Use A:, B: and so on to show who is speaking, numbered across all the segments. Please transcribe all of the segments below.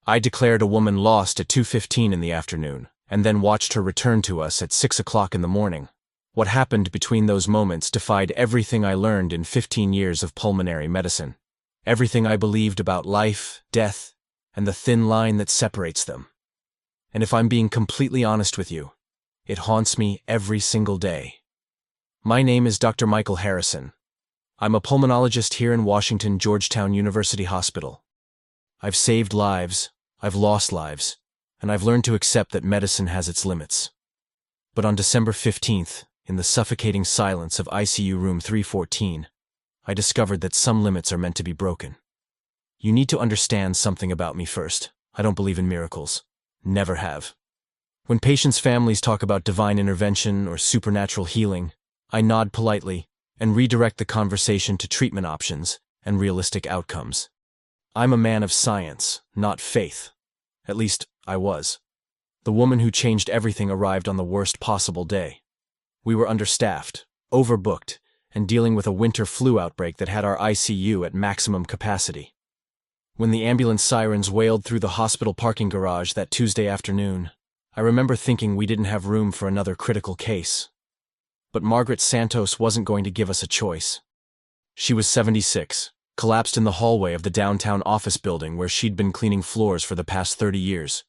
A: I declared a woman lost at 2:15 in the afternoon, and then watched her return to us at 6 o'clock in the morning. What happened between those moments defied everything I learned in 15 years of pulmonary medicine. Everything I believed about life, death, and the thin line that separates them. And if I'm being completely honest with you, it haunts me every single day. My name is Dr. Michael Harrison. I'm a pulmonologist here in Washington, Georgetown University Hospital. I've saved lives, I've lost lives, and I've learned to accept that medicine has its limits. But on December 15th, in the suffocating silence of ICU room 314, I discovered that some limits are meant to be broken. You need to understand something about me first. I don't believe in miracles. Never have. When patients' families talk about divine intervention or supernatural healing, I nod politely and redirect the conversation to treatment options and realistic outcomes. I'm a man of science, not faith. At least, I was. The woman who changed everything arrived on the worst possible day. We were understaffed, overbooked, and dealing with a winter flu outbreak that had our ICU at maximum capacity. When the ambulance sirens wailed through the hospital parking garage that Tuesday afternoon, I remember thinking we didn't have room for another critical case. But Margaret Santos wasn't going to give us a choice. She was 76, collapsed in the hallway of the downtown office building where she'd been cleaning floors for the past 30 years.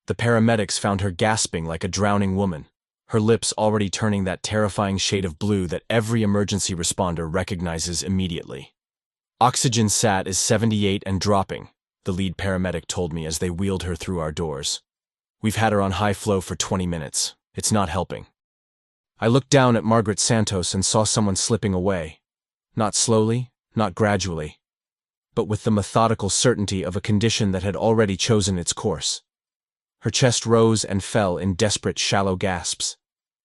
A: The paramedics found her gasping like a drowning woman, her lips already turning that terrifying shade of blue that every emergency responder recognizes immediately. Oxygen sat is 78 and dropping, the lead paramedic told me as they wheeled her through our doors. We've had her on high flow for 20 minutes. It's not helping. I looked down at Margaret Santos and saw someone slipping away. Not slowly, not gradually, but with the methodical certainty of a condition that had already chosen its course. Her chest rose and fell in desperate, shallow gasps.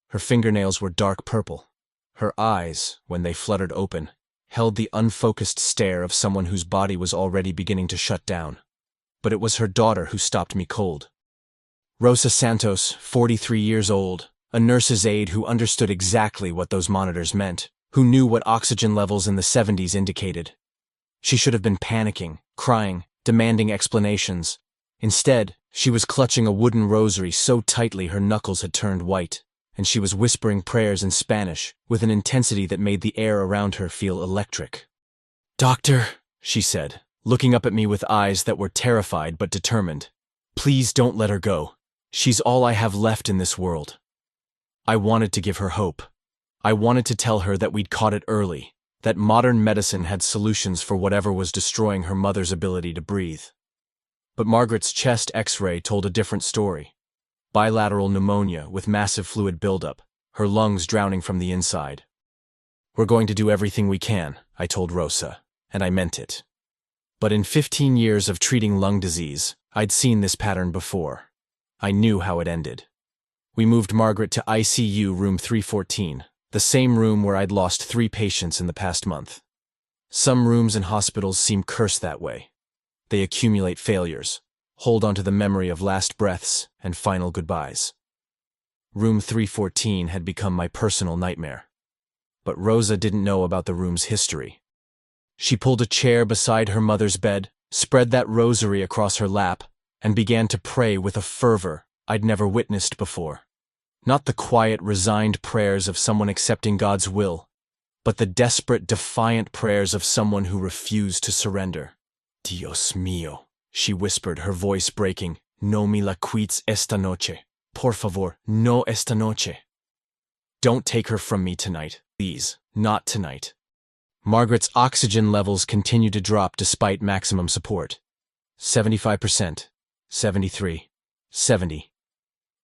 A: Her fingernails were dark purple. Her eyes, when they fluttered open, held the unfocused stare of someone whose body was already beginning to shut down. But it was her daughter who stopped me cold. Rosa Santos, 43 years old, a nurse's aide who understood exactly what those monitors meant, who knew what oxygen levels in the 70s indicated. She should have been panicking, crying, demanding explanations. Instead, she was clutching a wooden rosary so tightly her knuckles had turned white, and she was whispering prayers in Spanish with an intensity that made the air around her feel electric. "Doctor," she said, looking up at me with eyes that were terrified but determined, "please don't let her go. She's all I have left in this world." I wanted to give her hope. I wanted to tell her that we'd caught it early, that modern medicine had solutions for whatever was destroying her mother's ability to breathe. But Margaret's chest X-ray told a different story. Bilateral pneumonia with massive fluid buildup, her lungs drowning from the inside. "We're going to do everything we can," I told Rosa, and I meant it. But in 15 years of treating lung disease, I'd seen this pattern before. I knew how it ended. We moved Margaret to ICU room 314, the same room where I'd lost 3 patients in the past month. Some rooms in hospitals seem cursed that way. They accumulate failures, hold onto the memory of last breaths and final goodbyes. Room 314 had become my personal nightmare. But Rosa didn't know about the room's history. She pulled a chair beside her mother's bed, spread that rosary across her lap, and began to pray with a fervor I'd never witnessed before. Not the quiet, resigned prayers of someone accepting God's will, but the desperate, defiant prayers of someone who refused to surrender. "Dios mío," she whispered, her voice breaking. "No me la quites esta noche. Por favor, no esta noche." Don't take her from me tonight, please. Not tonight. Margaret's oxygen levels continued to drop despite maximum support. 75%, 73, 70.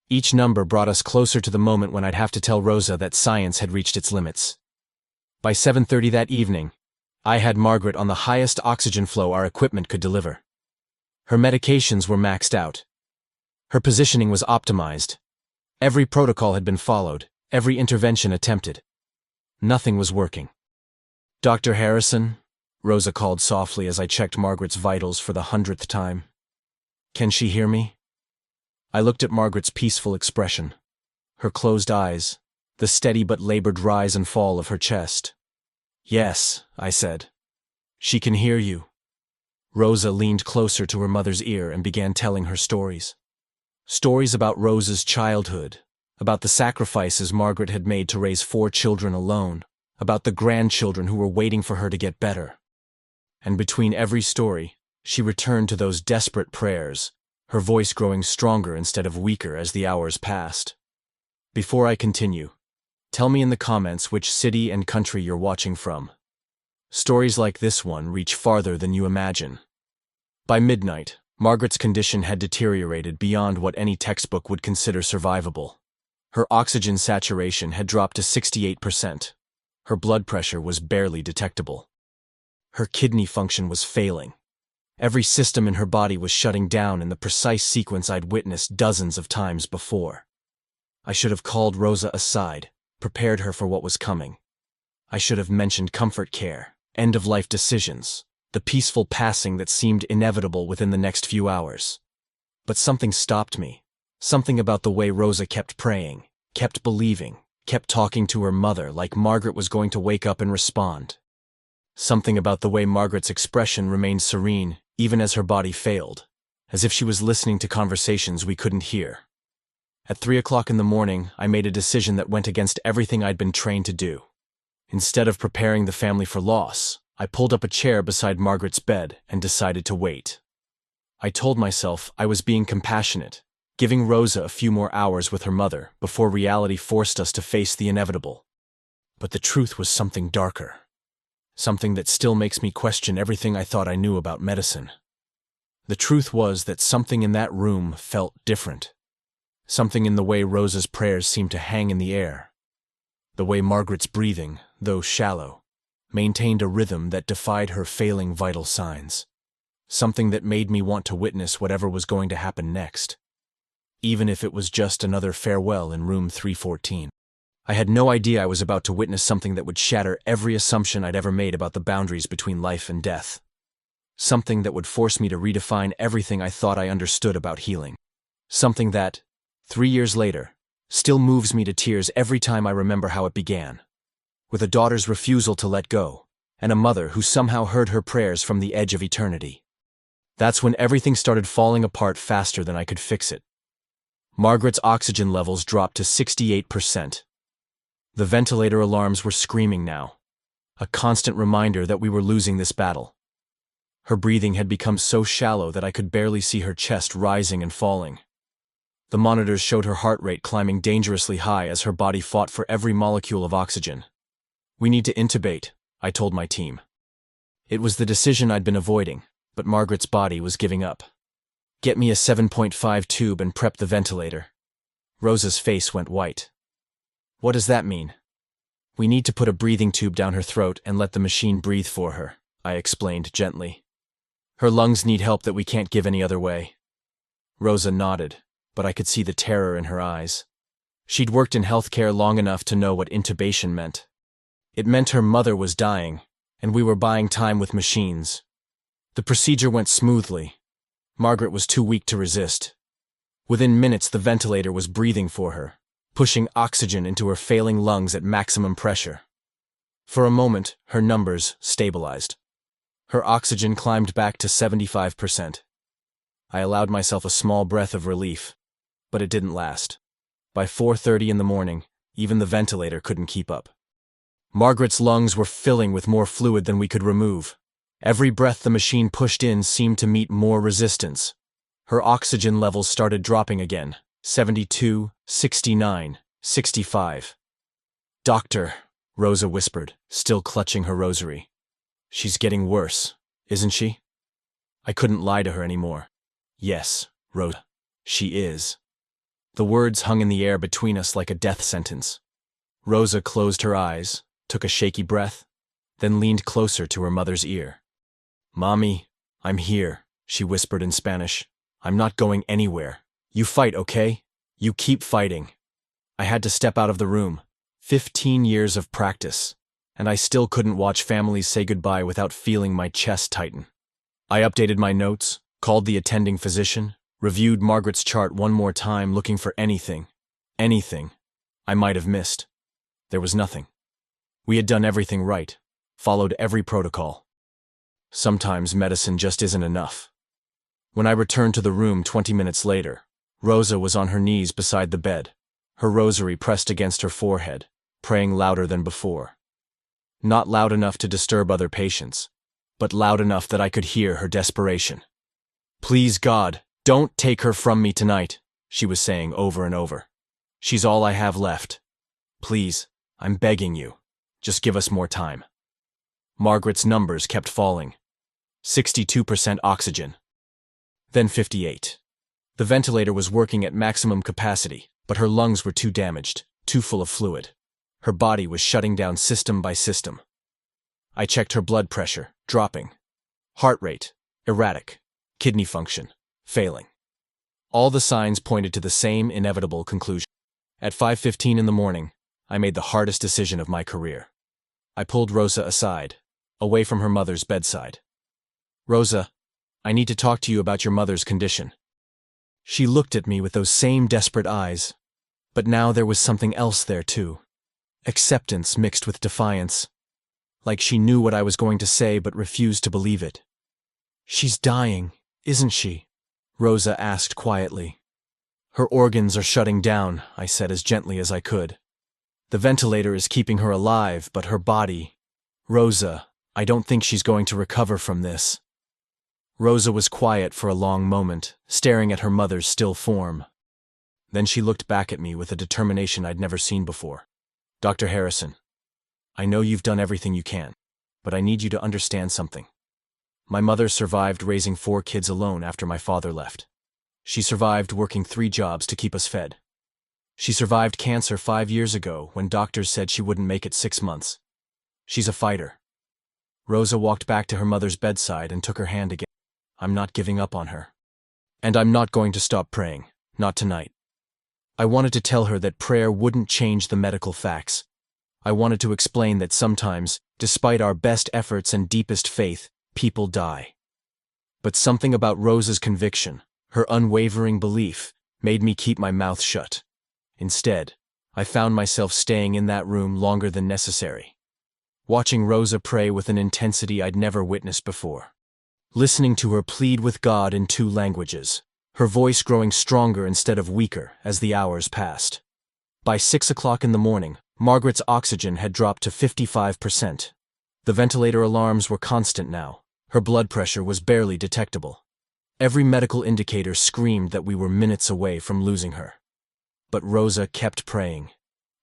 A: Each number brought us closer to the moment when I'd have to tell Rosa that science had reached its limits. By 7:30 that evening, I had Margaret on the highest oxygen flow our equipment could deliver. Her medications were maxed out. Her positioning was optimized. Every protocol had been followed, every intervention attempted. Nothing was working. "Dr. Harrison," Rosa called softly as I checked Margaret's vitals for the 100th time. "Can she hear me?" I looked at Margaret's peaceful expression, her closed eyes, the steady but labored rise and fall of her chest. "Yes," I said. "She can hear you." Rosa leaned closer to her mother's ear and began telling her stories. Stories about Rosa's childhood, about the sacrifices Margaret had made to raise 4 children alone, about the grandchildren who were waiting for her to get better. And between every story, she returned to those desperate prayers, her voice growing stronger instead of weaker as the hours passed. Before I continue, tell me in the comments which city and country you're watching from. Stories like this one reach farther than you imagine. By midnight, Margaret's condition had deteriorated beyond what any textbook would consider survivable. Her oxygen saturation had dropped to 68%. Her blood pressure was barely detectable. Her kidney function was failing. Every system in her body was shutting down in the precise sequence I'd witnessed dozens of times before. I should have called Rosa aside, prepared her for what was coming. I should have mentioned comfort care, end-of-life decisions, the peaceful passing that seemed inevitable within the next few hours. But something stopped me. Something about the way Rosa kept praying, kept believing, kept talking to her mother like Margaret was going to wake up and respond. Something about the way Margaret's expression remained serene, even as her body failed, as if she was listening to conversations we couldn't hear. At 3 o'clock in the morning, I made a decision that went against everything I'd been trained to do. Instead of preparing the family for loss, I pulled up a chair beside Margaret's bed and decided to wait. I told myself I was being compassionate, giving Rosa a few more hours with her mother before reality forced us to face the inevitable. But the truth was something darker. Something that still makes me question everything I thought I knew about medicine. The truth was that something in that room felt different. Something in the way Rosa's prayers seemed to hang in the air. The way Margaret's breathing, though shallow, maintained a rhythm that defied her failing vital signs. Something that made me want to witness whatever was going to happen next. Even if it was just another farewell in room 314. I had no idea I was about to witness something that would shatter every assumption I'd ever made about the boundaries between life and death. Something that would force me to redefine everything I thought I understood about healing. Something that, 3 years later, still moves me to tears every time I remember how it began. With a daughter's refusal to let go, and a mother who somehow heard her prayers from the edge of eternity. That's when everything started falling apart faster than I could fix it. Margaret's oxygen levels dropped to 68%. The ventilator alarms were screaming now, a constant reminder that we were losing this battle. Her breathing had become so shallow that I could barely see her chest rising and falling. The monitors showed her heart rate climbing dangerously high as her body fought for every molecule of oxygen. "We need to intubate," I told my team. It was the decision I'd been avoiding, but Margaret's body was giving up. "Get me a 7.5 tube and prep the ventilator." Rosa's face went white. "What does that mean?" "We need to put a breathing tube down her throat and let the machine breathe for her," I explained gently. "Her lungs need help that we can't give any other way." Rosa nodded, but I could see the terror in her eyes. She'd worked in healthcare long enough to know what intubation meant. It meant her mother was dying, and we were buying time with machines. The procedure went smoothly. Margaret was too weak to resist. Within minutes, the ventilator was breathing for her, pushing oxygen into her failing lungs at maximum pressure. For a moment, her numbers stabilized. Her oxygen climbed back to 75%. I allowed myself a small breath of relief, but it didn't last. By 4:30 in the morning, even the ventilator couldn't keep up. Margaret's lungs were filling with more fluid than we could remove. Every breath the machine pushed in seemed to meet more resistance. Her oxygen levels started dropping again, 72, 69, 65. "Doctor," Rosa whispered, still clutching her rosary. "She's getting worse, isn't she?" I couldn't lie to her anymore. "Yes, Rosa, she is." The words hung in the air between us like a death sentence. Rosa closed her eyes, took a shaky breath, then leaned closer to her mother's ear. "Mommy, I'm here," she whispered in Spanish. "I'm not going anywhere. You fight, okay? You keep fighting." I had to step out of the room. 15 years of practice, and I still couldn't watch families say goodbye without feeling my chest tighten. I updated my notes, called the attending physician, reviewed Margaret's chart one more time looking for anything I might have missed. There was nothing. We had done everything right, followed every protocol. Sometimes medicine just isn't enough. When I returned to the room 20 minutes later, Rosa was on her knees beside the bed, her rosary pressed against her forehead, praying louder than before. Not loud enough to disturb other patients, but loud enough that I could hear her desperation. "Please, God, don't take her from me tonight," she was saying over and over. "She's all I have left. Please, I'm begging you. Just give us more time." Margaret's numbers kept falling. 62% oxygen. Then 58. The ventilator was working at maximum capacity, but her lungs were too damaged, too full of fluid. Her body was shutting down system by system. I checked her blood pressure, dropping. Heart rate, erratic. Kidney function, failing. All the signs pointed to the same inevitable conclusion. At 5:15 in the morning, I made the hardest decision of my career. I pulled Rosa aside, away from her mother's bedside. "Rosa, I need to talk to you about your mother's condition." She looked at me with those same desperate eyes, but now there was something else there too. Acceptance mixed with defiance. Like she knew what I was going to say but refused to believe it. "She's dying, isn't she?" Rosa asked quietly. "Her organs are shutting down," I said as gently as I could. "The ventilator is keeping her alive, but her body... Rosa, I don't think she's going to recover from this." Rosa was quiet for a long moment, staring at her mother's still form. Then she looked back at me with a determination I'd never seen before. "Dr. Harrison, I know you've done everything you can, but I need you to understand something. My mother survived raising 4 kids alone after my father left. She survived working 3 jobs to keep us fed. She survived cancer 5 years ago when doctors said she wouldn't make it 6 months. She's a fighter." Rosa walked back to her mother's bedside and took her hand again. "I'm not giving up on her. And I'm not going to stop praying, not tonight." I wanted to tell her that prayer wouldn't change the medical facts. I wanted to explain that sometimes, despite our best efforts and deepest faith, people die. But something about Rosa's conviction, her unwavering belief, made me keep my mouth shut. Instead, I found myself staying in that room longer than necessary, watching Rosa pray with an intensity I'd never witnessed before. Listening to her plead with God in 2 languages, her voice growing stronger instead of weaker as the hours passed. By 6 o'clock in the morning, Margaret's oxygen had dropped to 55%. The ventilator alarms were constant now. Her blood pressure was barely detectable. Every medical indicator screamed that we were minutes away from losing her. But Rosa kept praying,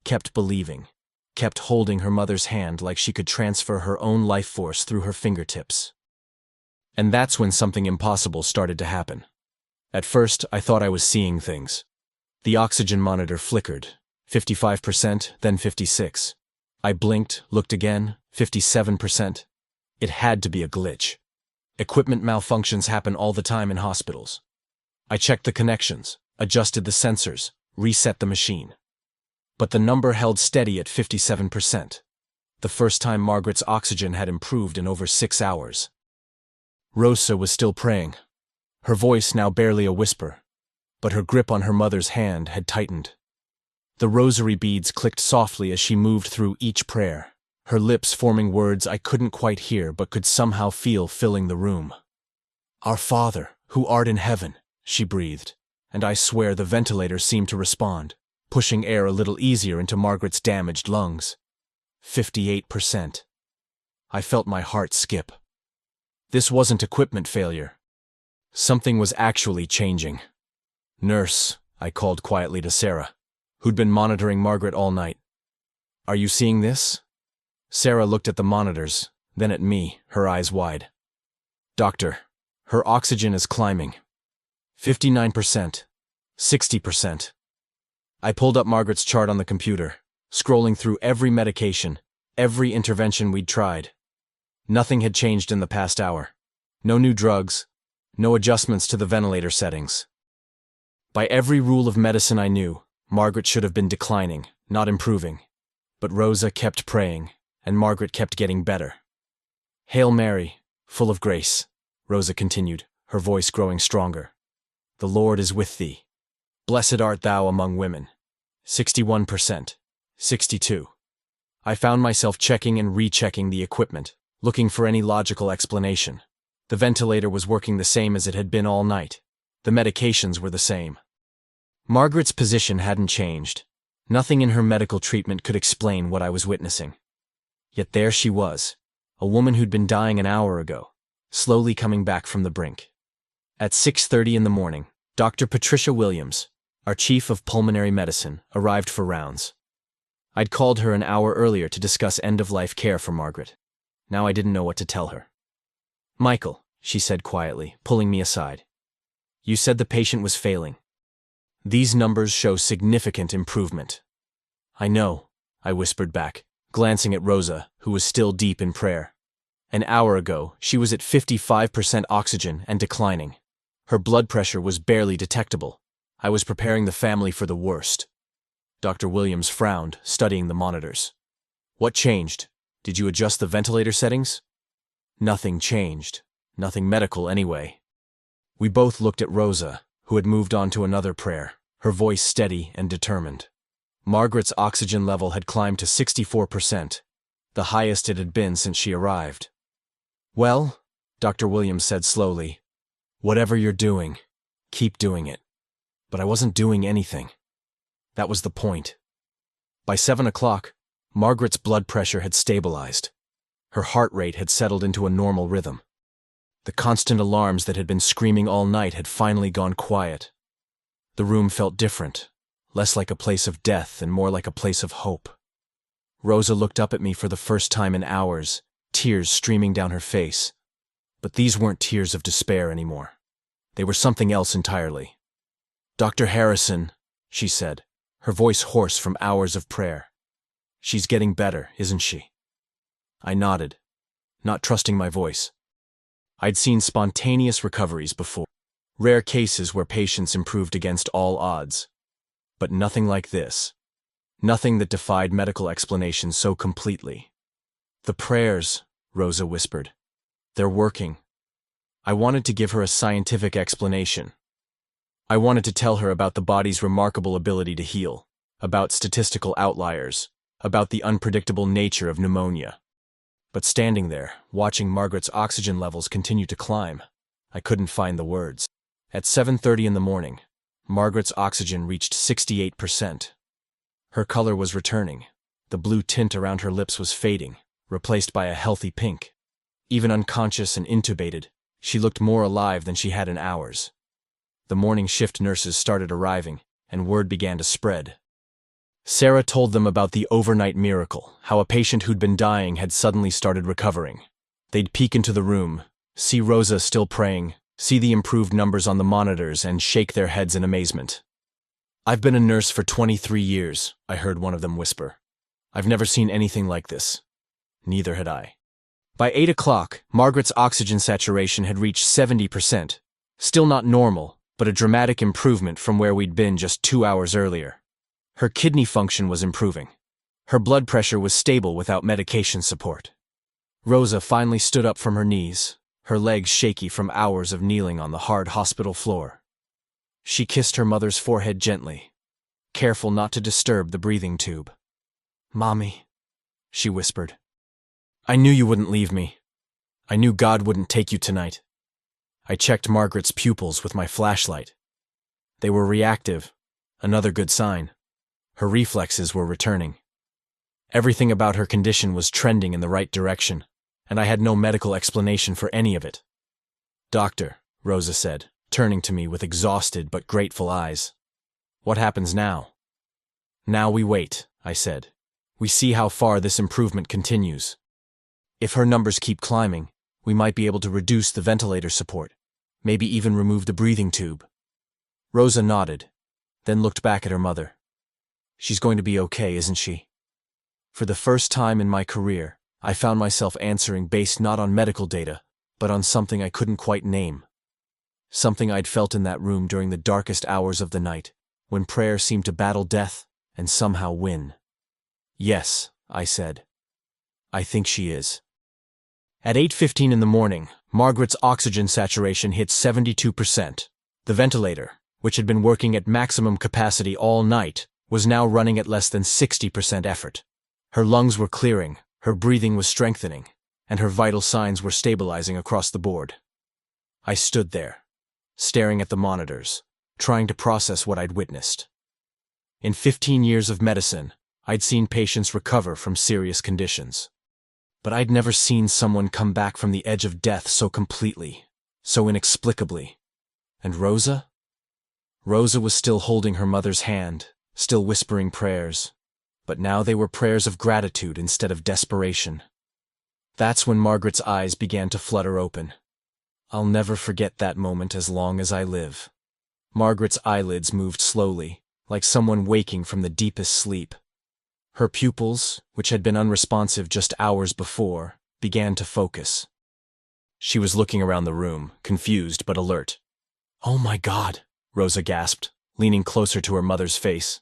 A: kept believing, kept holding her mother's hand like she could transfer her own life force through her fingertips. And that's when something impossible started to happen. At first, I thought I was seeing things. The oxygen monitor flickered, 55%, then 56%. I blinked, looked again, 57%. It had to be a glitch. Equipment malfunctions happen all the time in hospitals. I checked the connections, adjusted the sensors, reset the machine. But the number held steady at 57%. The first time Margaret's oxygen had improved in over 6 hours. Rosa was still praying, her voice now barely a whisper, but her grip on her mother's hand had tightened. The rosary beads clicked softly as she moved through each prayer, her lips forming words I couldn't quite hear but could somehow feel filling the room. "Our Father, who art in heaven," she breathed, and I swear the ventilator seemed to respond, pushing air a little easier into Margaret's damaged lungs. 58%. I felt my heart skip. This wasn't equipment failure. Something was actually changing. "Nurse," I called quietly to Sarah, who'd been monitoring Margaret all night. "Are you seeing this?" Sarah looked at the monitors, then at me, her eyes wide. "Doctor, her oxygen is climbing. 59%, 60%. I pulled up Margaret's chart on the computer, scrolling through every medication, every intervention we'd tried. Nothing had changed in the past hour. No new drugs, no adjustments to the ventilator settings. By every rule of medicine I knew, Margaret should have been declining, not improving. But Rosa kept praying, and Margaret kept getting better. "Hail Mary, full of grace," Rosa continued, her voice growing stronger. "The Lord is with thee. Blessed art thou among women." 61%, 62%. I found myself checking and rechecking the equipment, looking for any logical explanation. The ventilator was working the same as it had been all night. The medications were the same. Margaret's position hadn't changed. Nothing in her medical treatment could explain what I was witnessing. Yet there she was, a woman who'd been dying an hour ago, slowly coming back from the brink. At 6:30 in the morning, Dr. Patricia Williams, our chief of pulmonary medicine, arrived for rounds. I'd called her an hour earlier to discuss end-of-life care for Margaret. Now I didn't know what to tell her. "Michael," she said quietly, pulling me aside. "You said the patient was failing. These numbers show significant improvement." "I know," I whispered back, glancing at Rosa, who was still deep in prayer. An hour ago, she was at 55% oxygen and declining. Her blood pressure was barely detectable. I was preparing the family for the worst. Dr. Williams frowned, studying the monitors. "What changed? Did you adjust the ventilator settings?" "Nothing changed. Nothing medical anyway." We both looked at Rosa, who had moved on to another prayer, her voice steady and determined. Margaret's oxygen level had climbed to 64%, the highest it had been since she arrived. "Well," Dr. Williams said slowly, "whatever you're doing, keep doing it." But I wasn't doing anything. That was the point. By 7 o'clock, Margaret's blood pressure had stabilized. Her heart rate had settled into a normal rhythm. The constant alarms that had been screaming all night had finally gone quiet. The room felt different, less like a place of death and more like a place of hope. Rosa looked up at me for the first time in hours, tears streaming down her face. But these weren't tears of despair anymore. They were something else entirely. "Dr. Harrison," she said, her voice hoarse from hours of prayer. "She's getting better, isn't she?" I nodded, not trusting my voice. I'd seen spontaneous recoveries before, rare cases where patients improved against all odds. But nothing like this. Nothing that defied medical explanation so completely. "The prayers," Rosa whispered. "They're working." I wanted to give her a scientific explanation. I wanted to tell her about the body's remarkable ability to heal, about statistical outliers, about the unpredictable nature of pneumonia. But standing there, watching Margaret's oxygen levels continue to climb, I couldn't find the words. At 7:30 in the morning, Margaret's oxygen reached 68%. Her color was returning. The blue tint around her lips was fading, replaced by a healthy pink. Even unconscious and intubated, she looked more alive than she had in hours. The morning shift nurses started arriving, and word began to spread. Sarah told them about the overnight miracle, how a patient who'd been dying had suddenly started recovering. They'd peek into the room, see Rosa still praying, see the improved numbers on the monitors, and shake their heads in amazement. "I've been a nurse for 23 years, I heard one of them whisper. "I've never seen anything like this." Neither had I. By 8 o'clock, Margaret's oxygen saturation had reached 70%. Still not normal, but a dramatic improvement from where we'd been just 2 hours earlier. Her kidney function was improving. Her blood pressure was stable without medication support. Rosa finally stood up from her knees, her legs shaky from hours of kneeling on the hard hospital floor. She kissed her mother's forehead gently, careful not to disturb the breathing tube. "Mommy," she whispered. "I knew you wouldn't leave me. I knew God wouldn't take you tonight." I checked Margaret's pupils with my flashlight. They were reactive, another good sign. Her reflexes were returning. Everything about her condition was trending in the right direction, and I had no medical explanation for any of it. "Doctor," Rosa said, turning to me with exhausted but grateful eyes. "What happens now?" "Now we wait," I said. "We see how far this improvement continues. If her numbers keep climbing, we might be able to reduce the ventilator support, maybe even remove the breathing tube." Rosa nodded, then looked back at her mother. "She's going to be okay, isn't she?" For the first time in my career, I found myself answering based not on medical data, but on something I couldn't quite name. Something I'd felt in that room during the darkest hours of the night, when prayer seemed to battle death and somehow win. "Yes," I said. "I think she is." At 8:15 in the morning, Margaret's oxygen saturation hit 72%. The ventilator, which had been working at maximum capacity all night, was now running at less than 60% effort. Her lungs were clearing, her breathing was strengthening, and her vital signs were stabilizing across the board. I stood there, staring at the monitors, trying to process what I'd witnessed. In 15 years of medicine, I'd seen patients recover from serious conditions. But I'd never seen someone come back from the edge of death so completely, so inexplicably. And Rosa? Rosa was still holding her mother's hand, still whispering prayers. But now they were prayers of gratitude instead of desperation. That's when Margaret's eyes began to flutter open. I'll never forget that moment as long as I live. Margaret's eyelids moved slowly, like someone waking from the deepest sleep. Her pupils, which had been unresponsive just hours before, began to focus. She was looking around the room, confused but alert. "Oh my God," Rosa gasped, leaning closer to her mother's face.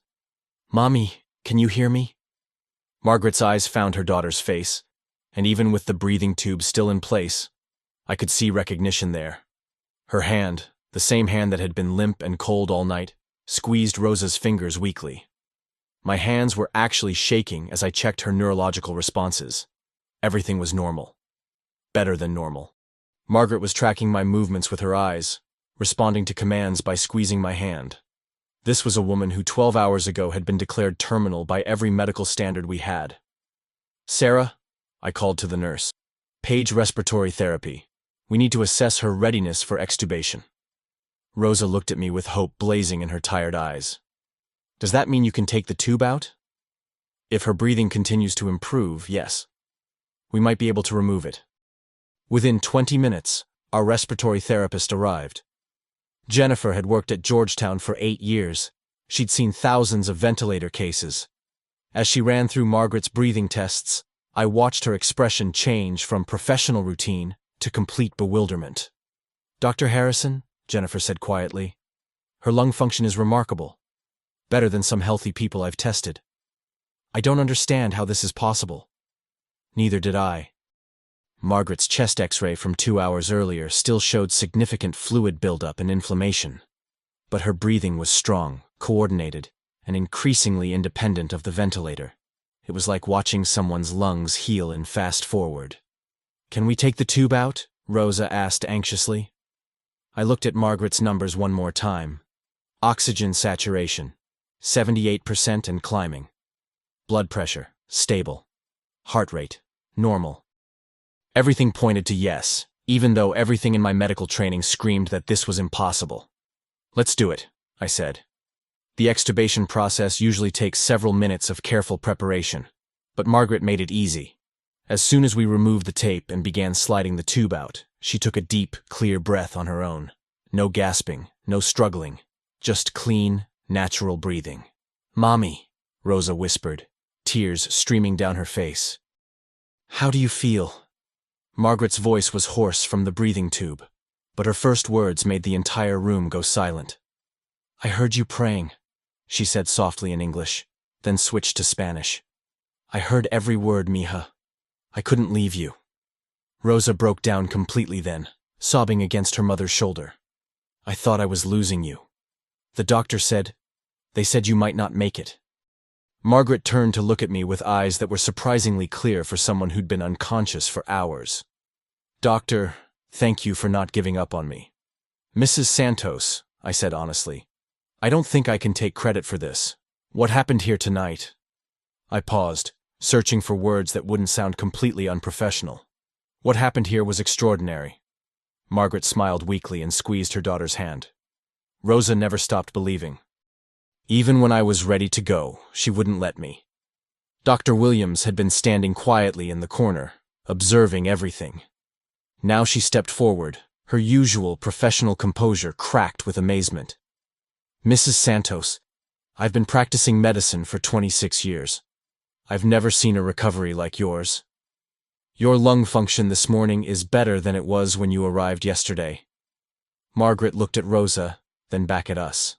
A: "Mommy, can you hear me?" Margaret's eyes found her daughter's face, and even with the breathing tube still in place, I could see recognition there. Her hand, the same hand that had been limp and cold all night, squeezed Rosa's fingers weakly. My hands were actually shaking as I checked her neurological responses. Everything was normal. Better than normal. Margaret was tracking my movements with her eyes, responding to commands by squeezing my hand. This was a woman who 12 hours ago had been declared terminal by every medical standard we had. "Sarah," I called to the nurse. "Page respiratory therapy. We need to assess her readiness for extubation." Rosa looked at me with hope blazing in her tired eyes. "Does that mean you can take the tube out?" "If her breathing continues to improve, yes. We might be able to remove it." Within 20 minutes, our respiratory therapist arrived. Jennifer had worked at Georgetown for 8 years. She'd seen thousands of ventilator cases. As she ran through Margaret's breathing tests, I watched her expression change from professional routine to complete bewilderment. "Dr. Harrison," Jennifer said quietly, "her lung function is remarkable. Better than some healthy people I've tested. I don't understand how this is possible." Neither did I. Margaret's chest X-ray from 2 hours earlier still showed significant fluid buildup and inflammation. But her breathing was strong, coordinated, and increasingly independent of the ventilator. It was like watching someone's lungs heal in fast forward. "Can we take the tube out?" Rosa asked anxiously. I looked at Margaret's numbers one more time. Oxygen saturation, 78% and climbing. Blood pressure, stable. Heart rate, normal. Everything pointed to yes, even though everything in my medical training screamed that this was impossible. "Let's do it," I said. The extubation process usually takes several minutes of careful preparation, but Margaret made it easy. As soon as we removed the tape and began sliding the tube out, she took a deep, clear breath on her own. No gasping, no struggling, just clean, natural breathing. "Mommy," Rosa whispered, tears streaming down her face. "How do you feel?" Margaret's voice was hoarse from the breathing tube, but her first words made the entire room go silent. "I heard you praying," she said softly in English, then switched to Spanish. "I heard every word, mija. I couldn't leave you." Rosa broke down completely then, sobbing against her mother's shoulder. "I thought I was losing you. The doctor said, they said you might not make it." Margaret turned to look at me with eyes that were surprisingly clear for someone who'd been unconscious for hours. "Doctor, thank you for not giving up on me." "Mrs. Santos," I said honestly, "I don't think I can take credit for this. What happened here tonight?" I paused, searching for words that wouldn't sound completely unprofessional. "What happened here was extraordinary." Margaret smiled weakly and squeezed her daughter's hand. Rosa never stopped believing. Even when I was ready to go, she wouldn't let me. Dr. Williams had been standing quietly in the corner, observing everything. Now she stepped forward, her usual professional composure cracked with amazement. "Mrs. Santos, I've been practicing medicine for 26 years. I've never seen a recovery like yours. Your lung function this morning is better than it was when you arrived yesterday." Margaret looked at Rosa, then back at us.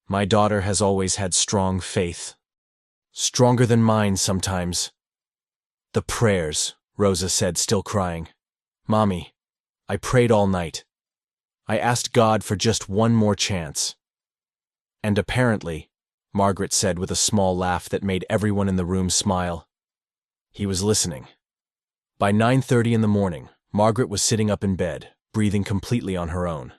A: "My daughter has always had strong faith. Stronger than mine sometimes." "The prayers," Rosa said, still crying. "Mommy, I prayed all night. I asked God for just one more chance." "And apparently," Margaret said with a small laugh that made everyone in the room smile, "he was listening." By 9:30 in the morning, Margaret was sitting up in bed, breathing completely on her own.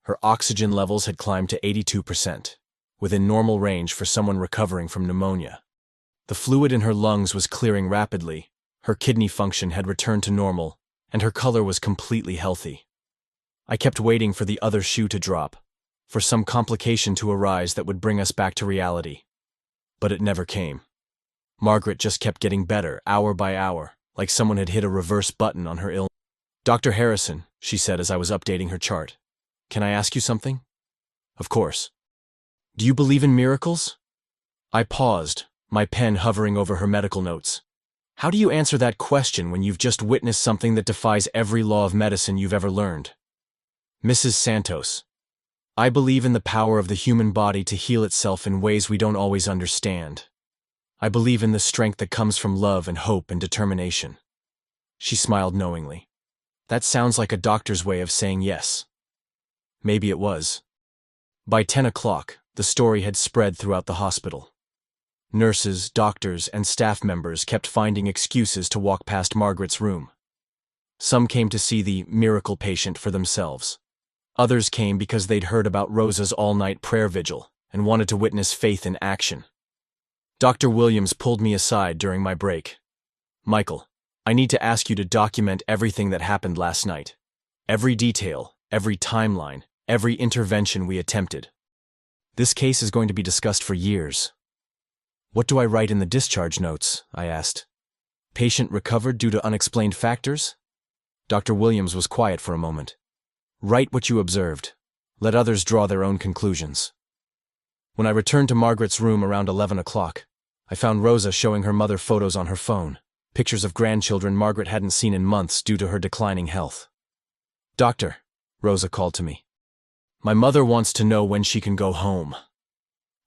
A: Her oxygen levels had climbed to 82%, within normal range for someone recovering from pneumonia. The fluid in her lungs was clearing rapidly, her kidney function had returned to normal, and her color was completely healthy. I kept waiting for the other shoe to drop, for some complication to arise that would bring us back to reality. But it never came. Margaret just kept getting better, hour by hour, like someone had hit a reverse button on her illness. "Dr. Harrison," she said as I was updating her chart, "can I ask you something?" "Of course." "Do you believe in miracles?" I paused, my pen hovering over her medical notes. How do you answer that question when you've just witnessed something that defies every law of medicine you've ever learned? "Mrs. Santos, I believe in the power of the human body to heal itself in ways we don't always understand. I believe in the strength that comes from love and hope and determination." She smiled knowingly. That sounds like a doctor's way of saying yes. Maybe it was. By 10 o'clock, the story had spread throughout the hospital. Nurses, doctors, and staff members kept finding excuses to walk past Margaret's room. Some came to see the miracle patient for themselves. Others came because they'd heard about Rosa's all-night prayer vigil and wanted to witness faith in action. Dr. Williams pulled me aside during my break. "Michael, I need to ask you to document everything that happened last night. Every detail, every timeline, every intervention we attempted. This case is going to be discussed for years." "What do I write in the discharge notes?" I asked. "Patient recovered due to unexplained factors?" Dr. Williams was quiet for a moment. "Write what you observed. Let others draw their own conclusions." When I returned to Margaret's room around 11 o'clock, I found Rosa showing her mother photos on her phone, pictures of grandchildren Margaret hadn't seen in months due to her declining health. "Doctor," Rosa called to me. "My mother wants to know when she can go home."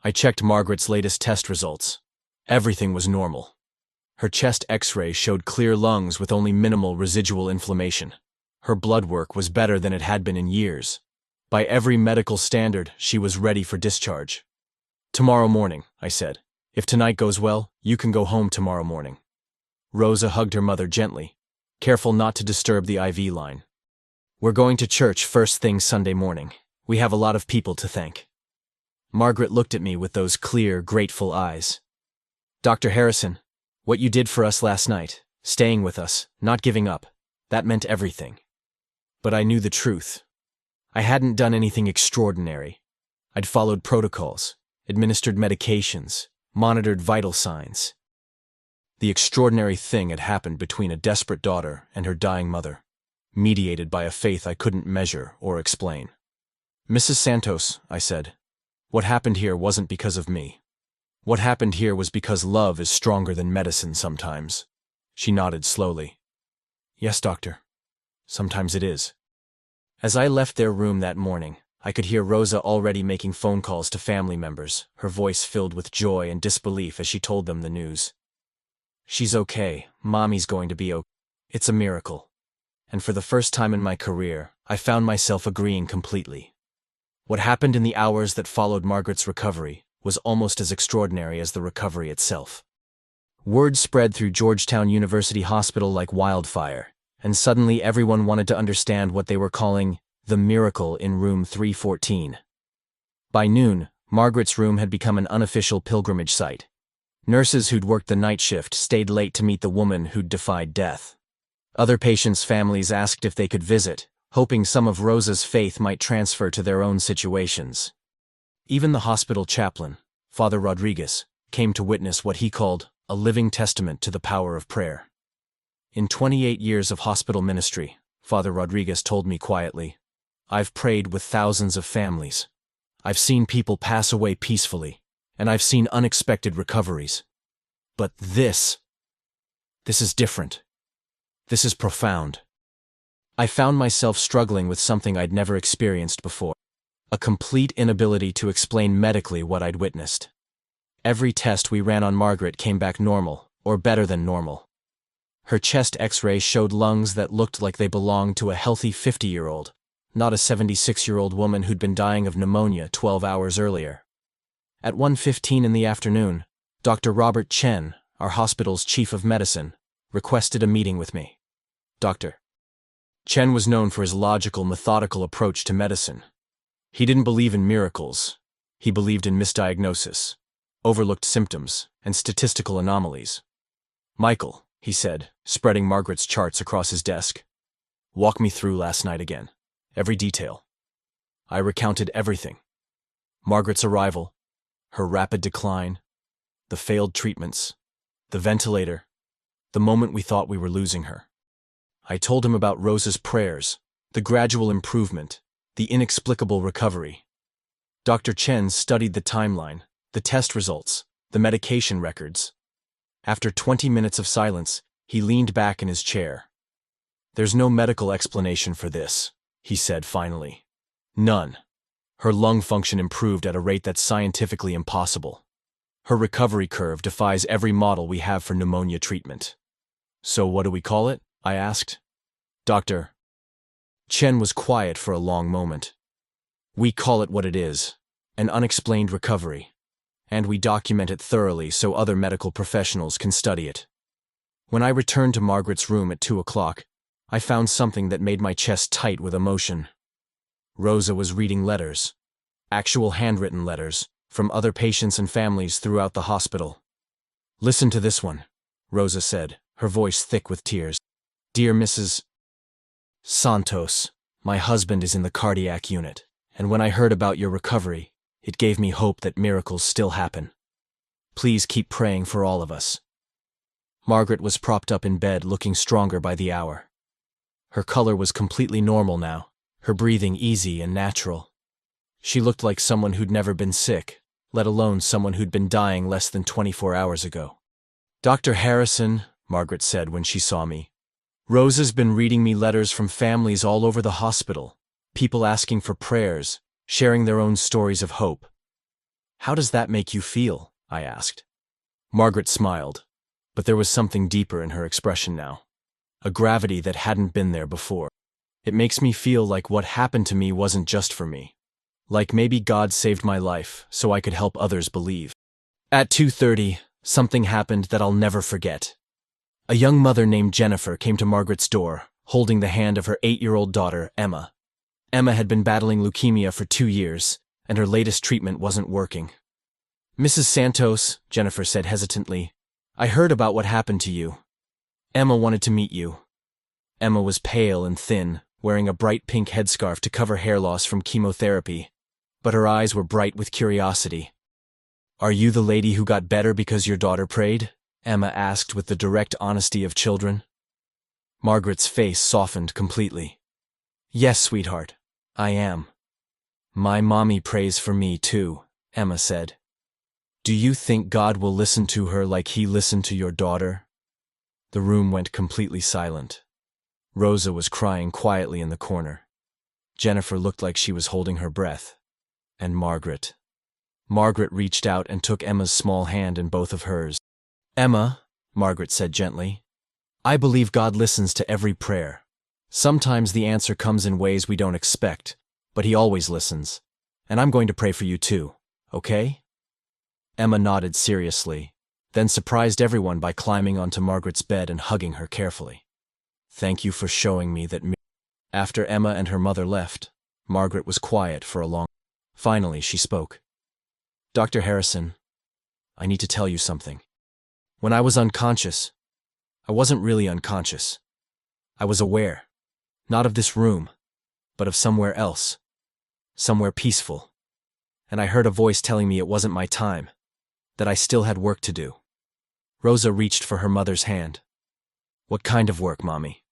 A: I checked Margaret's latest test results. Everything was normal. Her chest X-ray showed clear lungs with only minimal residual inflammation. Her blood work was better than it had been in years. By every medical standard, she was ready for discharge. "Tomorrow morning," I said. "If tonight goes well, you can go home tomorrow morning." Rosa hugged her mother gently, careful not to disturb the IV line. "We're going to church first thing Sunday morning. We have a lot of people to thank." Margaret looked at me with those clear, grateful eyes. "Dr. Harrison, what you did for us last night, staying with us, not giving up, that meant everything." But I knew the truth. I hadn't done anything extraordinary. I'd followed protocols, administered medications, monitored vital signs. The extraordinary thing had happened between a desperate daughter and her dying mother, mediated by a faith I couldn't measure or explain. "Mrs. Santos," I said, "what happened here wasn't because of me. What happened here was because love is stronger than medicine sometimes." She nodded slowly. "Yes, doctor. Sometimes it is." As I left their room that morning, I could hear Rosa already making phone calls to family members, her voice filled with joy and disbelief as she told them the news. "She's okay. Mommy's going to be okay. It's a miracle." And for the first time in my career, I found myself agreeing completely. What happened in the hours that followed Margaret's recovery was almost as extraordinary as the recovery itself. Word spread through Georgetown University Hospital like wildfire, and suddenly everyone wanted to understand what they were calling the miracle in room 314. By noon, Margaret's room had become an unofficial pilgrimage site. Nurses who'd worked the night shift stayed late to meet the woman who'd defied death. Other patients' families asked if they could visit, hoping some of Rosa's faith might transfer to their own situations. Even the hospital chaplain, Father Rodriguez, came to witness what he called a living testament to the power of prayer. In 28 years of hospital ministry, Father Rodriguez told me quietly, "I've prayed with thousands of families. I've seen people pass away peacefully, and I've seen unexpected recoveries. But this is different. This is profound." I found myself struggling with something I'd never experienced before, a complete inability to explain medically what I'd witnessed. Every test we ran on Margaret came back normal, or better than normal. Her chest X-ray showed lungs that looked like they belonged to a healthy 50-year-old, not a 76-year-old woman who'd been dying of pneumonia 12 hours earlier. At 1:15 in the afternoon, Dr. Robert Chen, our hospital's chief of medicine, requested a meeting with me. Dr. Chen was known for his logical, methodical approach to medicine. He didn't believe in miracles. He believed in misdiagnosis, overlooked symptoms, and statistical anomalies. "Michael," he said, spreading Margaret's charts across his desk. "Walk me through last night again. Every detail." I recounted everything. Margaret's arrival, her rapid decline, the failed treatments, the ventilator, the moment we thought we were losing her. I told him about Rosa's prayers, the gradual improvement, the inexplicable recovery. Dr. Chen studied the timeline, the test results, the medication records. After 20 minutes of silence, he leaned back in his chair. "There's no medical explanation for this," he said finally. "None. Her lung function improved at a rate that's scientifically impossible. Her recovery curve defies every model we have for pneumonia treatment." "So what do we call it?" I asked. Dr. Chen was quiet for a long moment. "We call it what it is, an unexplained recovery, and we document it thoroughly so other medical professionals can study it." When I returned to Margaret's room at 2 o'clock, I found something that made my chest tight with emotion. Rosa was reading letters, actual handwritten letters, from other patients and families throughout the hospital. "Listen to this one," Rosa said, her voice thick with tears. "Dear Mrs. Santos, my husband is in the cardiac unit, and when I heard about your recovery, it gave me hope that miracles still happen. Please keep praying for all of us." Margaret was propped up in bed, looking stronger by the hour. Her color was completely normal now, her breathing easy and natural. She looked like someone who'd never been sick, let alone someone who'd been dying less than 24 hours ago. "Dr. Harrison," Margaret said when she saw me, "Rosa's been reading me letters from families all over the hospital, people asking for prayers, sharing their own stories of hope." "How does that make you feel?" I asked. Margaret smiled, but there was something deeper in her expression now, a gravity that hadn't been there before. "It makes me feel like what happened to me wasn't just for me. Like maybe God saved my life so I could help others believe." At 2:30, something happened that I'll never forget. A young mother named Jennifer came to Margaret's door, holding the hand of her 8-year-old daughter, Emma. Emma had been battling leukemia for 2 years, and her latest treatment wasn't working. "Mrs. Santos," Jennifer said hesitantly, "I heard about what happened to you. Emma wanted to meet you." Emma was pale and thin, wearing a bright pink headscarf to cover hair loss from chemotherapy, but her eyes were bright with curiosity. "Are you the lady who got better because your daughter prayed?" Emma asked with the direct honesty of children. Margaret's face softened completely. "Yes, sweetheart, I am. My mommy prays for me too," Emma said. "Do you think God will listen to her like he listened to your daughter?" The room went completely silent. Rosa was crying quietly in the corner. Jennifer looked like she was holding her breath. And Margaret reached out and took Emma's small hand in both of hers. "Emma," Margaret said gently, "I believe God listens to every prayer. Sometimes the answer comes in ways we don't expect, but he always listens. And I'm going to pray for you too, okay?" Emma nodded seriously, then surprised everyone by climbing onto Margaret's bed and hugging her carefully. "Thank you for showing me that." After Emma and her mother left, Margaret was quiet for a long time. Finally, she spoke. "Dr. Harrison, I need to tell you something. When I was unconscious, I wasn't really unconscious. I was aware, not of this room, but of somewhere else, somewhere peaceful. And I heard a voice telling me it wasn't my time, that I still had work to do." Rosa reached for her mother's hand. "What kind of work, Mommy?"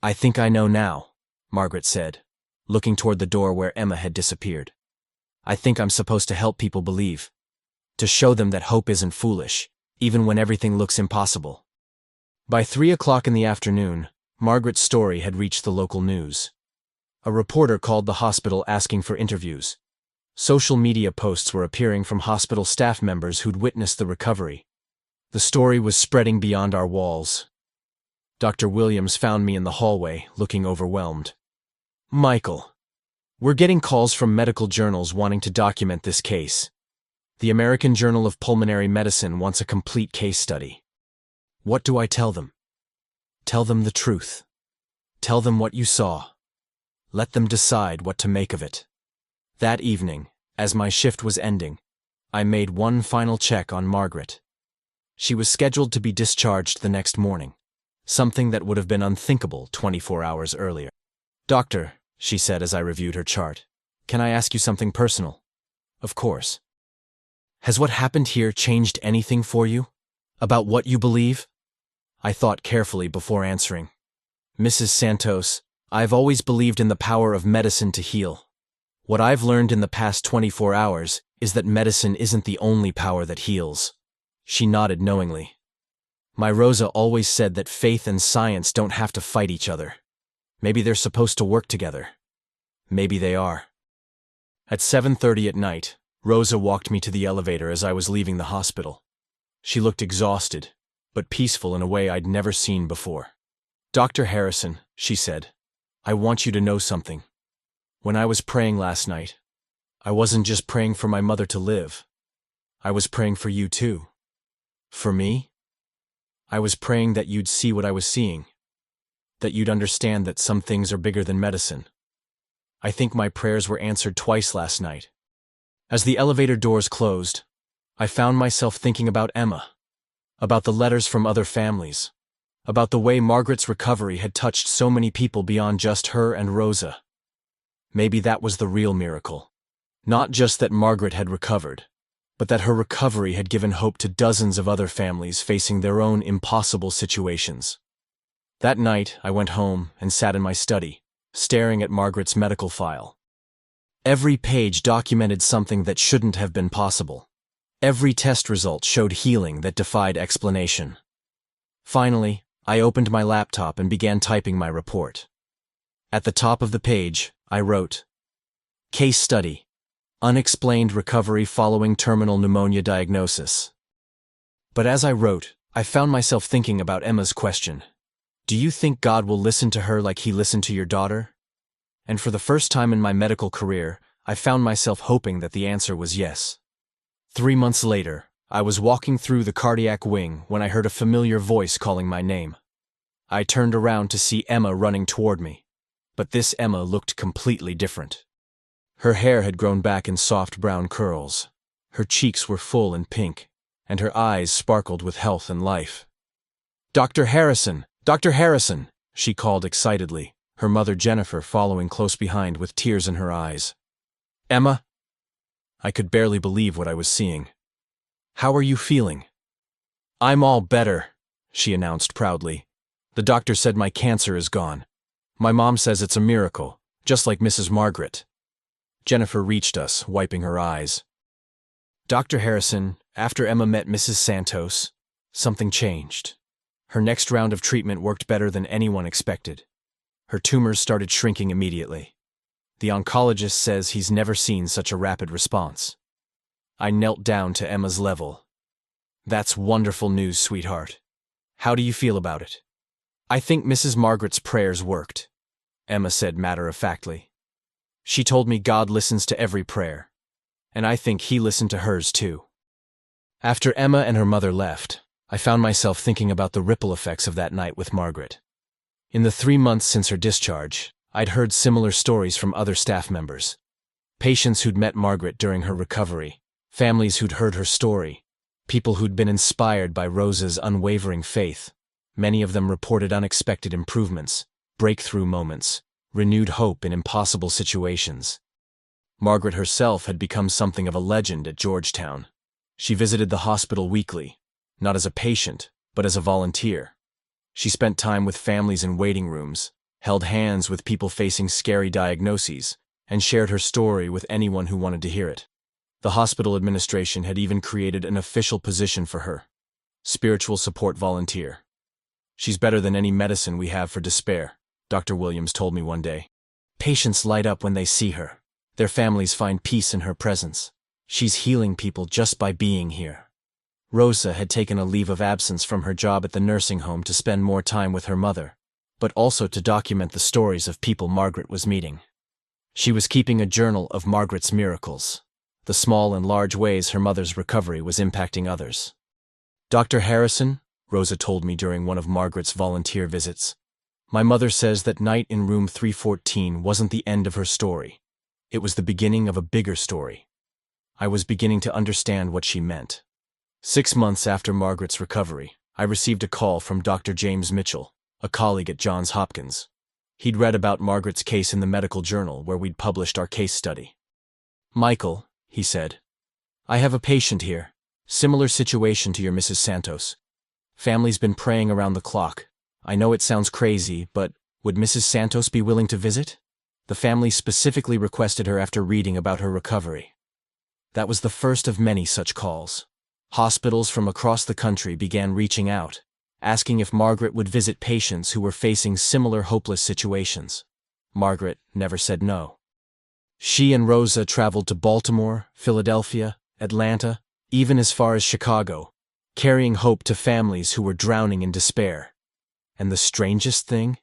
A: "I think I know now," Margaret said, looking toward the door where Emma had disappeared. "I think I'm supposed to help people believe, to show them that hope isn't foolish, even when everything looks impossible." By 3 o'clock in the afternoon, Margaret's story had reached the local news. A reporter called the hospital asking for interviews. Social media posts were appearing from hospital staff members who'd witnessed the recovery. The story was spreading beyond our walls. Dr. Williams found me in the hallway, looking overwhelmed. "Michael, we're getting calls from medical journals wanting to document this case. The American Journal of Pulmonary Medicine wants a complete case study. What do I tell them?" Tell them the truth. Tell them what you saw. Let them decide what to make of it. That evening, as my shift was ending, I made one final check on Margaret. She was scheduled to be discharged the next morning, something that would have been unthinkable 24 hours earlier. "Doctor," she said as I reviewed her chart, "can I ask you something personal?" "Of course." "Has what happened here changed anything for you? About what you believe?" I thought carefully before answering. "Mrs. Santos, I've always believed in the power of medicine to heal. What I've learned in the past 24 hours is that medicine isn't the only power that heals." She nodded knowingly. "My Rosa always said that faith and science don't have to fight each other. Maybe they're supposed to work together. Maybe they are." At 7:30 at night, Rosa walked me to the elevator as I was leaving the hospital. She looked exhausted, but peaceful in a way I'd never seen before. "Dr. Harrison," she said, "I want you to know something. When I was praying last night, I wasn't just praying for my mother to live. I was praying for you too." "For me?" "I was praying that you'd see what I was seeing, that you'd understand that some things are bigger than medicine." I think my prayers were answered twice last night. As the elevator doors closed, I found myself thinking about Emma, about the letters from other families, about the way Margaret's recovery had touched so many people beyond just her and Rosa. Maybe that was the real miracle. Not just that Margaret had recovered, but that her recovery had given hope to dozens of other families facing their own impossible situations. That night, I went home and sat in my study, staring at Margaret's medical file. Every page documented something that shouldn't have been possible. Every test result showed healing that defied explanation. Finally, I opened my laptop and began typing my report. At the top of the page, I wrote, "Case study. Unexplained recovery following terminal pneumonia diagnosis." But as I wrote, I found myself thinking about Emma's question. Do you think God will listen to her like he listened to your daughter? And for the first time in my medical career, I found myself hoping that the answer was yes. 3 months later, I was walking through the cardiac wing when I heard a familiar voice calling my name. I turned around to see Emma running toward me, but this Emma looked completely different. Her hair had grown back in soft brown curls, her cheeks were full and pink, and her eyes sparkled with health and life. "Dr. Harrison! Dr. Harrison!" she called excitedly, her mother Jennifer following close behind with tears in her eyes. "Emma?" I could barely believe what I was seeing. "How are you feeling?" "I'm all better," she announced proudly. "The doctor said my cancer is gone. My mom says it's a miracle, just like Mrs. Margaret." Jennifer reached us, wiping her eyes. "Dr. Harrison, after Emma met Mrs. Santos, something changed. Her next round of treatment worked better than anyone expected. Her tumors started shrinking immediately. The oncologist says he's never seen such a rapid response." I knelt down to Emma's level. "That's wonderful news, sweetheart. How do you feel about it?" "I think Mrs. Margaret's prayers worked," Emma said matter-of-factly. "She told me God listens to every prayer, and I think he listened to hers too." After Emma and her mother left, I found myself thinking about the ripple effects of that night with Margaret. In the 3 months since her discharge, I'd heard similar stories from other staff members. Patients who'd met Margaret during her recovery, families who'd heard her story, people who'd been inspired by Rosa's unwavering faith. Many of them reported unexpected improvements, breakthrough moments, renewed hope in impossible situations. Margaret herself had become something of a legend at Georgetown. She visited the hospital weekly, not as a patient, but as a volunteer. She spent time with families in waiting rooms, held hands with people facing scary diagnoses, and shared her story with anyone who wanted to hear it. The hospital administration had even created an official position for her, spiritual support volunteer. "She's better than any medicine we have for despair," Dr. Williams told me one day. "Patients light up when they see her. Their families find peace in her presence. She's healing people just by being here." Rosa had taken a leave of absence from her job at the nursing home to spend more time with her mother, but also to document the stories of people Margaret was meeting. She was keeping a journal of Margaret's miracles, the small and large ways her mother's recovery was impacting others. "Dr. Harrison, Rosa told me during one of Margaret's volunteer visits. My mother says that night in room 314 wasn't the end of her story. It was the beginning of a bigger story. I was beginning to understand what she meant. 6 months after Margaret's recovery, I received a call from Dr. James Mitchell, a colleague at Johns Hopkins. He'd read about Margaret's case in the medical journal where we'd published our case study. "Michael," he said, "I have a patient here. Similar situation to your Mrs. Santos. Family's been praying around the clock. I know it sounds crazy, but would Mrs. Santos be willing to visit? The family specifically requested her after reading about her recovery." That was the first of many such calls. Hospitals from across the country began reaching out, asking if Margaret would visit patients who were facing similar hopeless situations. Margaret never said no. She and Rosa traveled to Baltimore, Philadelphia, Atlanta, even as far as Chicago, carrying hope to families who were drowning in despair. And the strangest thing?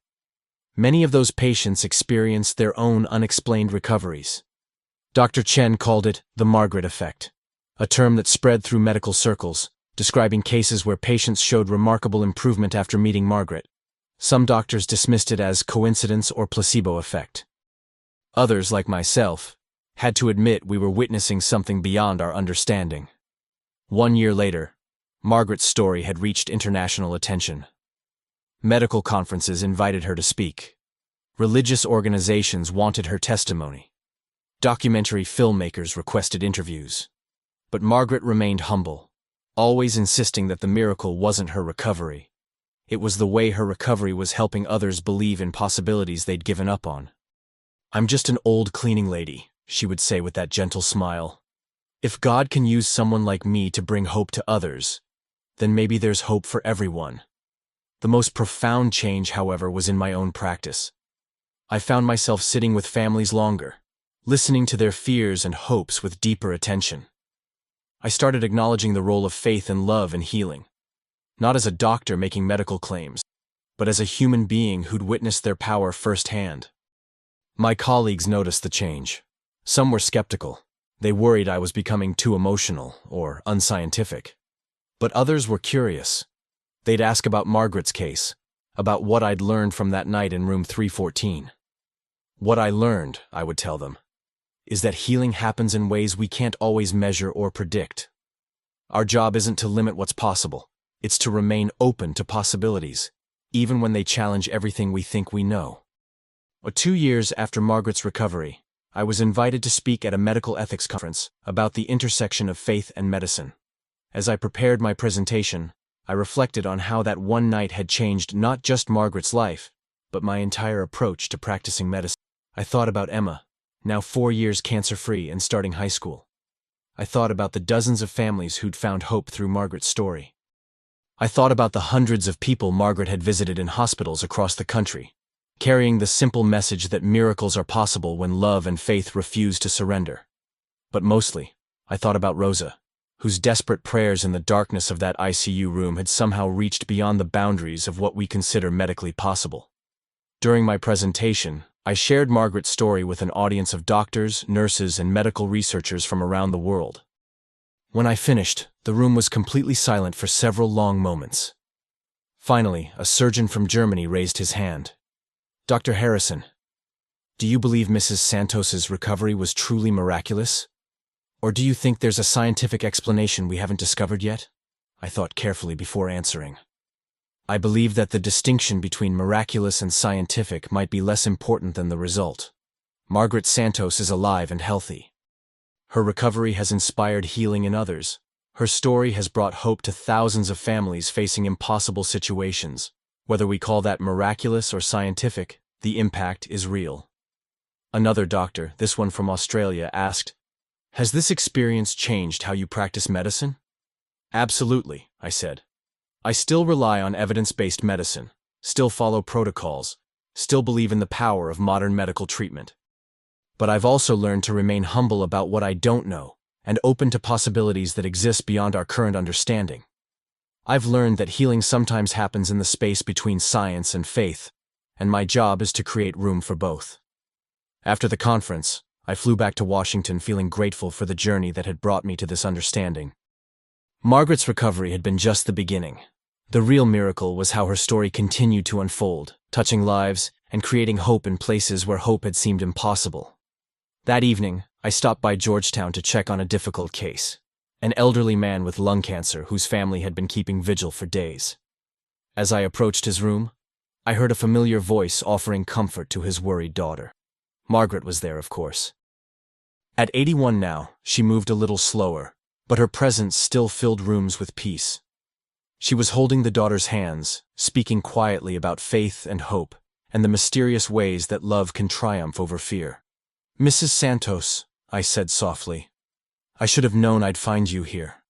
A: Many of those patients experienced their own unexplained recoveries. Dr. Chen called it the Margaret effect, a term that spread through medical circles, describing cases where patients showed remarkable improvement after meeting Margaret. Some doctors dismissed it as coincidence or placebo effect. Others, like myself, had to admit we were witnessing something beyond our understanding. 1 year later, Margaret's story had reached international attention. Medical conferences invited her to speak. Religious organizations wanted her testimony. Documentary filmmakers requested interviews. But Margaret remained humble, always insisting that the miracle wasn't her recovery. It was the way her recovery was helping others believe in possibilities they'd given up on. "I'm just an old cleaning lady," she would say with that gentle smile. "If God can use someone like me to bring hope to others, then maybe there's hope for everyone." The most profound change, however, was in my own practice. I found myself sitting with families longer, listening to their fears and hopes with deeper attention. I started acknowledging the role of faith and love in healing, not as a doctor making medical claims, but as a human being who'd witnessed their power firsthand. My colleagues noticed the change. Some were skeptical. They worried I was becoming too emotional or unscientific. But others were curious. They'd ask about Margaret's case, about what I'd learned from that night in room 314. "What I learned," I would tell them, "is that healing happens in ways we can't always measure or predict. Our job isn't to limit what's possible. It's to remain open to possibilities, even when they challenge everything we think we know." 2 years after Margaret's recovery, I was invited to speak at a medical ethics conference about the intersection of faith and medicine. As I prepared my presentation, I reflected on how that one night had changed not just Margaret's life, but my entire approach to practicing medicine. I thought about Emma, now 4 years cancer-free and starting high school. I thought about the dozens of families who'd found hope through Margaret's story. I thought about the hundreds of people Margaret had visited in hospitals across the country, carrying the simple message that miracles are possible when love and faith refuse to surrender. But mostly, I thought about Rosa, whose desperate prayers in the darkness of that ICU room had somehow reached beyond the boundaries of what we consider medically possible. During my presentation, I shared Margaret's story with an audience of doctors, nurses, and medical researchers from around the world. When I finished, the room was completely silent for several long moments. Finally, a surgeon from Germany raised his hand. "Dr. Harrison, do you believe Mrs. Santos's recovery was truly miraculous? Or do you think there's a scientific explanation we haven't discovered yet?" I thought carefully before answering. I believe that the distinction between miraculous and scientific might be less important than the result. Margaret Santos is alive and healthy. Her recovery has inspired healing in others. Her story has brought hope to thousands of families facing impossible situations. Whether we call that miraculous or scientific, the impact is real. Another doctor, this one from Australia, asked, "Has this experience changed how you practice medicine?" "Absolutely," I said. "I still rely on evidence-based medicine, still follow protocols, still believe in the power of modern medical treatment. But I've also learned to remain humble about what I don't know and open to possibilities that exist beyond our current understanding. I've learned that healing sometimes happens in the space between science and faith, and my job is to create room for both." After the conference, I flew back to Washington feeling grateful for the journey that had brought me to this understanding. Margaret's recovery had been just the beginning. The real miracle was how her story continued to unfold, touching lives and creating hope in places where hope had seemed impossible. That evening, I stopped by Georgetown to check on a difficult case, an elderly man with lung cancer whose family had been keeping vigil for days. As I approached his room, I heard a familiar voice offering comfort to his worried daughter. Margaret was there, of course. At 81 now, she moved a little slower, but her presence still filled rooms with peace. She was holding the daughter's hands, speaking quietly about faith and hope, and the mysterious ways that love can triumph over fear. "Mrs. Santos," I said softly, "I should have known I'd find you here."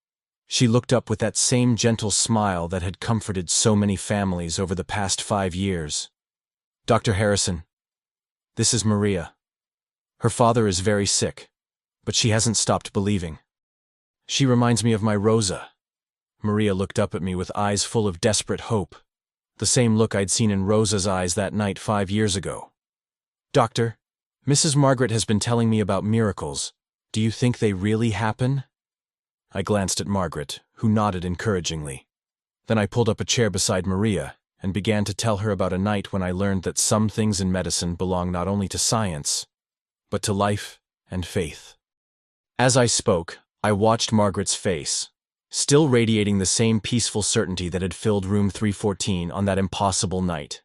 A: She looked up with that same gentle smile that had comforted so many families over the past 5 years. "Dr. Harrison, this is Maria. Her father is very sick, but she hasn't stopped believing. She reminds me of my Rosa." Maria looked up at me with eyes full of desperate hope, the same look I'd seen in Rosa's eyes that night 5 years ago. "Doctor, Mrs. Margaret has been telling me about miracles. Do you think they really happen?" I glanced at Margaret, who nodded encouragingly. Then I pulled up a chair beside Maria and began to tell her about a night when I learned that some things in medicine belong not only to science, but to life and faith. As I spoke, I watched Margaret's face, still radiating the same peaceful certainty that had filled room 314 on that impossible night.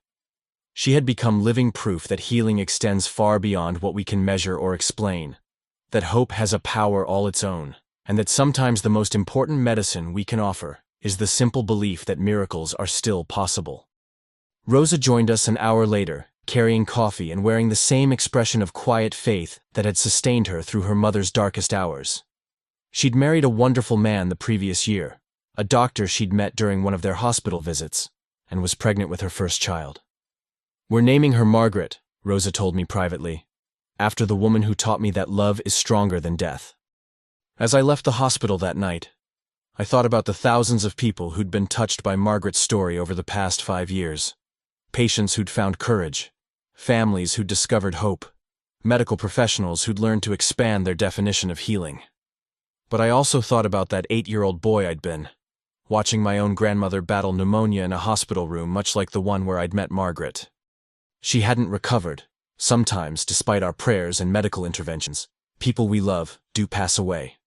A: She had become living proof that healing extends far beyond what we can measure or explain, that hope has a power all its own, and that sometimes the most important medicine we can offer is the simple belief that miracles are still possible. Rosa joined us an hour later, carrying coffee and wearing the same expression of quiet faith that had sustained her through her mother's darkest hours. She'd married a wonderful man the previous year, a doctor she'd met during one of their hospital visits, and was pregnant with her first child. "We're naming her Margaret," Rosa told me privately, "after the woman who taught me that love is stronger than death." As I left the hospital that night, I thought about the thousands of people who'd been touched by Margaret's story over the past 5 years. Patients who'd found courage, families who'd discovered hope, medical professionals who'd learned to expand their definition of healing. But I also thought about that 8-year-old boy I'd been, watching my own grandmother battle pneumonia in a hospital room much like the one where I'd met Margaret. She hadn't recovered. Sometimes, despite our prayers and medical interventions, people we love do pass away.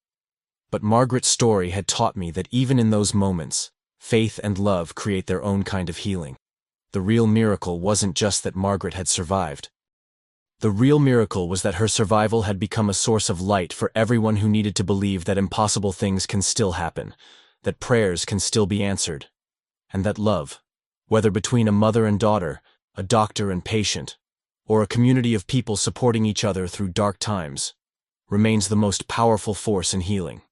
A: But Margaret's story had taught me that even in those moments, faith and love create their own kind of healing. The real miracle wasn't just that Margaret had survived. The real miracle was that her survival had become a source of light for everyone who needed to believe that impossible things can still happen, that prayers can still be answered, and that love, whether between a mother and daughter, a doctor and patient, or a community of people supporting each other through dark times, remains the most powerful force in healing.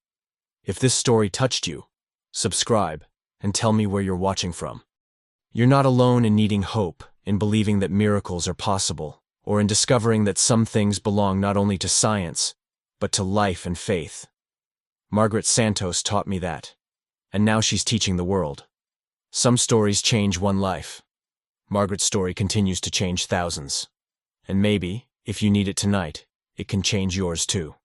A: If this story touched you, subscribe and tell me where you're watching from. You're not alone in needing hope, in believing that miracles are possible, or in discovering that some things belong not only to science, but to life and faith. Margaret Santos taught me that, and now she's teaching the world. Some stories change one life. Margaret's story continues to change thousands. And maybe, if you need it tonight, it can change yours too.